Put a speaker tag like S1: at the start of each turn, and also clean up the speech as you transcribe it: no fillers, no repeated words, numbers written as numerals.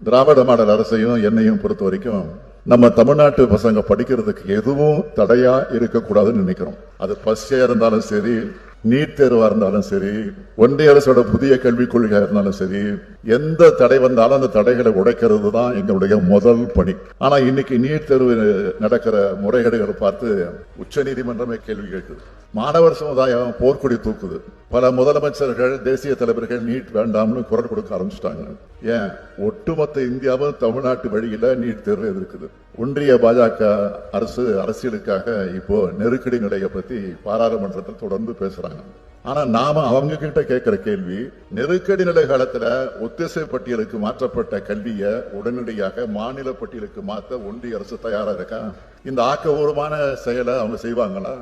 S1: திராவிட model அரசையும் என்னையும் பொறுத்த வரைக்கும் நம்ம தமிழ்நாட்டு பசங்க படிக்கிறதுக்கு எதுவும் தடையா இருக்கக்கூடாதுன்னு நினைக்கிறோம். அது பஸ்ஸா இருந்தாலும் சரி, நீட் தேர்வா இருந்தாலும் சரி, ஒன்றிய அரசோட புதிய கல்விக் கொள்கையா இருந்தாலும் சரி, எந்த தடை வந்தாலும் அந்த தடைகளை உடைக்கிறது தான் எங்களுடைய முதல் பணி. ஆனா இன்னைக்கு நீட் தேர்வு நடக்கிற முறைகேடுகளை பார்த்து உச்ச நீதிமன்றமே கேள்வி கேட்குது. மாணவர் சமுதாயம் போர்க்கொடி தூக்குது. பல முதலமைச்சர்கள், தேசிய தலைவர்கள் நீட் வேண்டாம்னு குரல் கொடுக்க ஆரம்பிச்சிட்டாங்க. ஏன்? ஒட்டுமொத்த இந்தியாவும் தமிழ்நாட்டு வழியில நீட் தேர்வு எதிர்க்குது. ஒன்றிய பாஜக அரசியலுக்காக இப்போ நெருக்கடி நிலையை பத்தி பாராளுமன்றத்தில் தொடர்ந்து பேசுறாங்க. ஆனா நாம அவங்க கிட்ட கேட்கிற கேள்வி, நெருக்கடி நிலை காலத்துல ஒத்திசை பட்டியலுக்கு மாற்றப்பட்ட கல்வியை உடனடியாக மாநில பட்டியலுக்கு மாற்ற ஒன்றிய அரசு தயாரா இருக்கா? இந்த ஆக்கபூர்வமான செயலை அவங்க செய்வாங்களா?